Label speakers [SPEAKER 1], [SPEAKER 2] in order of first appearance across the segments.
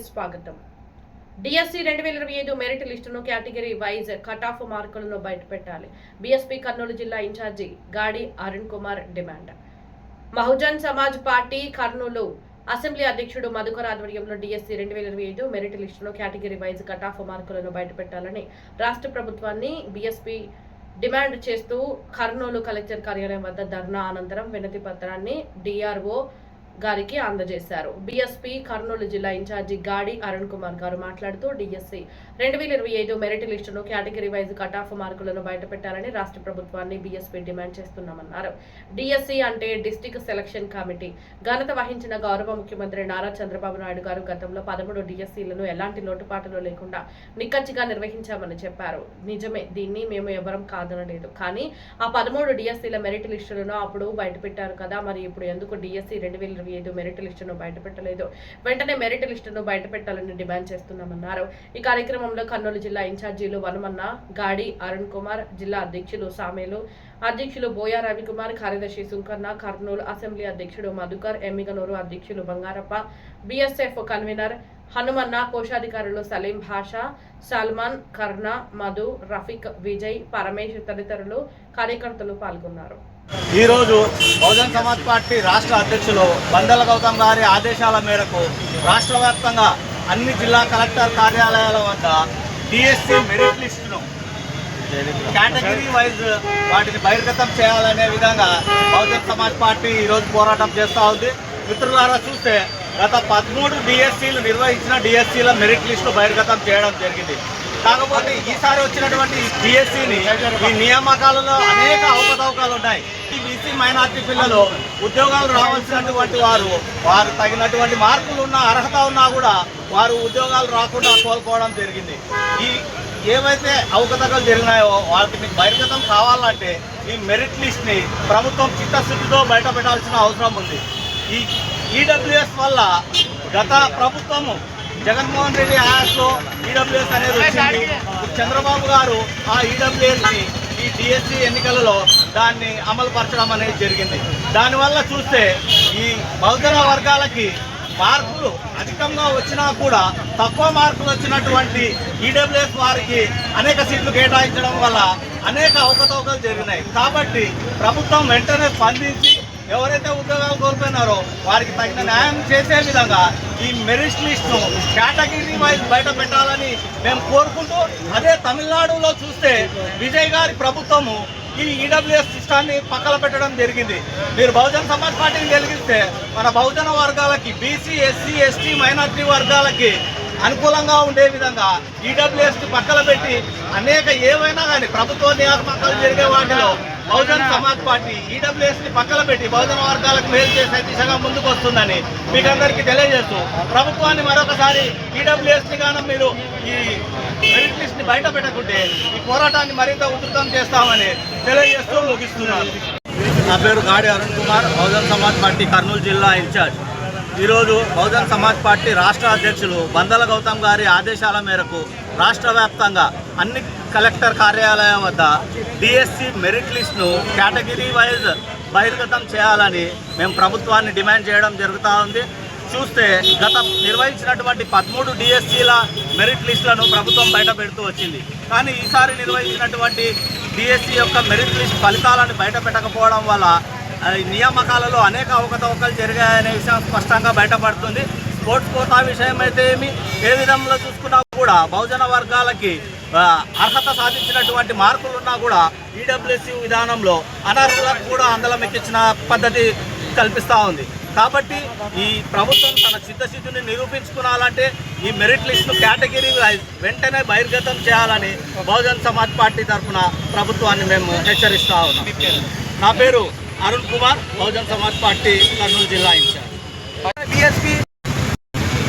[SPEAKER 1] స్వాగతం. DSC 2025 merit లిస్టును category wise cut off మార్కులను బయటపెట్టాలి. బీఎస్పీ కర్నూలు జిల్లా incharge Gadi Arun Kumar demand. Bahujan Samaj party Kurnool assembly అధ్యక్షుడు మధుకర్ ఆధ్వర్యంలో డిఎస్సి 2025 మెరిట్ లిస్టును కేటగిరీ వైజ్ కట్ ఆఫ్ మార్కులను బయటపెట్టాలని రాష్ట్ర ప్రభుత్వాన్ని బీఎస్పీ డిమాండ్ చేస్తూ కర్నూలు కలెక్టర్ కార్యాలయం వద్ద ధర్నా అనంతరం వినతి పత్రాన్ని డిఆర్ఓ గారికి అందజేశారు. బీఎస్పీ కర్నూలు జిల్లా ఇన్ఛార్జి గాడి అరుణ్ కుమార్ గారు మాట్లాడుతూ డిఎస్సి 2025 మెరిట్ లిస్టును కేటగిరీ వైజ్ కట్ ఆఫ్ మార్కులను బయటపెట్టాలని రాష్ట్ర ప్రభుత్వాన్ని బీఎస్పీ డిమాండ్ చేస్తున్నామన్నారు. డిఎస్సి అంటే డిస్ట్రిక్ట్ సెలక్షన్ కమిటీ. ఘనత వహించిన గౌరవ ముఖ్యమంత్రి నారా చంద్రబాబు నాయుడు గారు గతంలో 13 డిఎస్సీలను ఎలాంటి లోటుపాట్లు లేకుండా నిక్కచ్చిగా నిర్వహించామని చెప్పారు. నిజమే, దీన్ని మేము ఎవరం కాదనలేదు. కానీ ఆ 13 డిఎస్సీల మెరిట్ లిస్టులను అప్పుడు బయటపెట్టారు కదా, మరి ఇప్పుడు ఎందుకు డిఎస్సి 2025 మెరిట్ లిస్టును బయటపెట్టలేదు? వెంటనే మెరిట్ లిస్టును బయటపెట్టాలని డిమాండ్ చేస్తున్నామన్నారు. ఈ కార్యక్రమంలో కర్నూలు జిల్లా ఇన్ఛార్జీలు వనమన్న, గాడి అరుణ్ కుమార్, జిల్లా అధ్యక్షులు సామేలు, అధ్యక్షులు బోయా రవికుమార్, కార్యదర్శి సుంకన్న, కర్నూలు అసెంబ్లీ అధ్యక్షుడు మధుకర్, ఎమ్మిగనూరు అధ్యక్షులు బంగారప్ప, బీఎస్ఎఫ్ కన్వీనర్ హనుమన్న, కోశాధికారులు సలీం భాషా, సల్మాన్, కర్ణ, మధు, రఫీక్, విజయ్, పరమేశ్ తదితరులు కార్యకర్తలు పాల్గొన్నారు.
[SPEAKER 2] ఈరోజు బహుజన్ సమాజ్ పార్టీ రాష్ట్ర అధ్యక్షులు బందల గౌతమ్ గారి ఆదేశాల మేరకు రాష్ట్ర వ్యాప్తంగా అన్ని జిల్లా కలెక్టర్ కార్యాలయాల వద్ద డిఎస్సి మెరిట్ లిస్టును కేటగిరీ వైజ్ వాటిని బహిర్గతం చేయాలనే విధంగా బహుజన్ సమాజ్ పార్టీ ఈరోజు పోరాటం చేస్తూ ఉంది. మిత్రులారా, చూస్తే గత 13 డిఎస్సీలు నిర్వహించిన డిఎస్సీల మెరిట్ లిస్టు బహిర్గతం చేయడం జరిగింది. కాకపోతే ఈసారి వచ్చినటువంటి డిఎస్సీని ఈ నియామకాలలో అనేక అవకతవకాలు ఉన్నాయి. ఈ బీసీ మైనార్టీ పిల్లలు ఉద్యోగాలు రావాల్సినటువంటి వారు తగినటువంటి మార్కులు ఉన్నా, అర్హత ఉన్నా కూడా వారు ఉద్యోగాలు రాకుండా కోల్పోవడం జరిగింది. ఏవైతే అవకతవకలు జరిగినాయో వాటిని బహిర్గతం కావాలంటే ఈ మెరిట్ లిస్ట్ని ప్రభుత్వం చిత్తశుద్ధితో బయట పెట్టాల్సిన అవసరం ఉంది. ఈ ఈడబ్ల్యూఎస్ వల్ల గత ప్రభుత్వము జగన్మోహన్ రెడ్డి హయాంలో ఈడబ్ల్యూఎస్ అనేది వచ్చింది. చంద్రబాబు గారు ఆ ఈడబ్ల్యూఎస్ని ఈ డిఎస్సి ఎన్నికలలో దాన్ని అమలు పరచడం అనేది జరిగింది. దానివల్ల చూస్తే ఈ బహుజన వర్గాలకి మార్కులు అధికంగా వచ్చినా కూడా తక్కువ మార్కులు వచ్చినటువంటి ఈడబ్ల్యూఎస్ వారికి అనేక సీట్లు కేటాయించడం వల్ల అనేక అవకతవకలు జరిగినాయి. కాబట్టి ప్రభుత్వం వెంటనే స్పందించి ఎవరైతే ఉద్యోగాలు కోల్పోయినారో వారికి తగిన న్యాయం చేసే విధంగా ఈ మెరిట్ లిస్ట్ను కేటగిరీ వైజ్ బయట పెట్టాలని మేము కోరుకుంటూ, అదే తమిళనాడులో చూస్తే విజయ్ గారి ప్రభుత్వము ఈ ఈడబ్ల్యూఎస్ సిస్టాన్ని పక్కన పెట్టడం జరిగింది. మీరు బహుజన్ సమాజ్ పార్టీని గెలిగిస్తే మన బహుజన వర్గాలకి, బీసీ, ఎస్సీ, ఎస్టీ, మైనార్టీ వర్గాలకి అనుకూలంగా ఉండే విధంగా ఈడబ్ల్యూఎస్ని పక్కన పెట్టి అనేక ఏవైనా కానీ ప్రభుత్వ నియామకాలు జరిగే వాటిలో బహుజన్ సమాజ్ పార్టీ ఈడబ్ల్యూఎస్ని పక్కన పెట్టి బహుజన వర్గాలకు మేలు చేసే దిశగా ముందుకు వస్తుందని మీకు అందరికీ తెలియజేస్తూ, ప్రభుత్వాన్ని మరొకసారి ఈడబ్ల్యూఎస్ని గాను మీరు ఈ మెరిట్ లిస్ట్ని బయట పెట్టకుంటే ఈ పోరాటాన్ని మరింత ఉధృతం చేస్తామని తెలియజేస్తూ ముగిస్తున్నాను. నా పేరు గాడి అరుణ్ కుమార్, బహుజన్ సమాజ్ పార్టీ కర్నూలు జిల్లా ఇన్ఛార్జ్. ఈరోజు బహుజన్ సమాజ్ పార్టీ రాష్ట్ర అధ్యక్షులు బందల గౌతమ్ గారి ఆదేశాల మేరకు రాష్ట్ర వ్యాప్తంగా అన్ని కలెక్టర్ కార్యాలయం వద్ద డిఎస్సి మెరిట్ లిస్ట్ను కేటగిరీ వైజ్ బహిర్గతం చేయాలని మేము ప్రభుత్వాన్ని డిమాండ్ చేయడం జరుగుతూ ఉంది. చూస్తే గత నిర్వహించినటువంటి 13 డిఎస్సీల మెరిట్ లిస్టులను ప్రభుత్వం బయట పెడుతూ వచ్చింది. కానీ ఈసారి నిర్వహించినటువంటి డిఎస్సి యొక్క మెరిట్ లిస్ట్ ఫలితాలను బయట పెట్టకపోవడం వల్ల నియామకాలలో అనేక అవకతవకలు జరిగాయనే విషయం స్పష్టంగా బయటపడుతుంది. స్పోర్ట్స్ కోటా విషయం అయితే ఏ విధంగా చూసుకున్నా కూడా బహుజన వర్గాలకి అర్హత సాధించినటువంటి మార్కులున్నా కూడా ఈడబ్ల్యూఎస్సీ విధానంలో అనర్హులకు కూడా అందలం ఎక్కించిన పద్ధతి కల్పిస్తూ ఉంది. కాబట్టి ఈ ప్రభుత్వం తన చిత్తశుద్ధిని నిరూపించుకోవాలంటే ఈ మెరిట్ లిస్ట్ను కేటగిరీ వైజ్ వెంటనే బహిర్గతం చేయాలని బహుజన్ సమాజ్ పార్టీ తరఫున ప్రభుత్వాన్ని మేము హెచ్చరిస్తూ ఉన్నాం. నా పేరు अरुण कुमार, बहुजन समाज पार्टी कर्नूल जिला इंचार्ज।
[SPEAKER 3] बीएसपी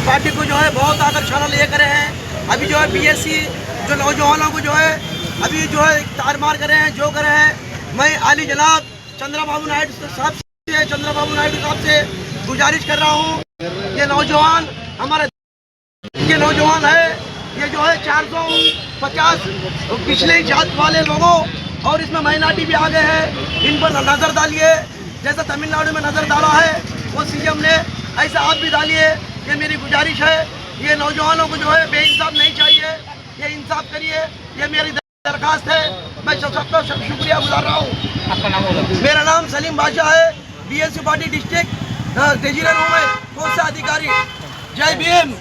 [SPEAKER 3] पार्टी को जो है बहुत आदर शाला ले करे हैं। अभी जो है बीएससी जो नौजवानों को जो है अभी जो है तार मार करे हैं, जो करे हैं। मैं आली जनाब चंद्रबाबू नायडू साहब से गुजारिश कर रहा हूँ, ये नौजवान हमारे ये नौजवान है, ये जो है 450 पिछले जात वाले लोगों और इसमें माइनॉरिटी भी आ गए हैं, इन पर नज़र डालिए। जैसा तमिलनाडु में नज़र डाला है वो सीएम ने, ऐसा आप भी डालिए। ये मेरी गुजारिश है। ये नौजवानों को जो है बेइंसाफ नहीं चाहिए, ये इंसाफ करिए, ये मेरी दरखास्त है। मैं सबका शुक्रिया गुजार रहा हूँ। मेरा नाम सलीम बादशाह है, बीएसपी पार्टी डिस्ट्रिक्ट डिवीजन हूँ मैं, कोषाधिकारी। जय भीम।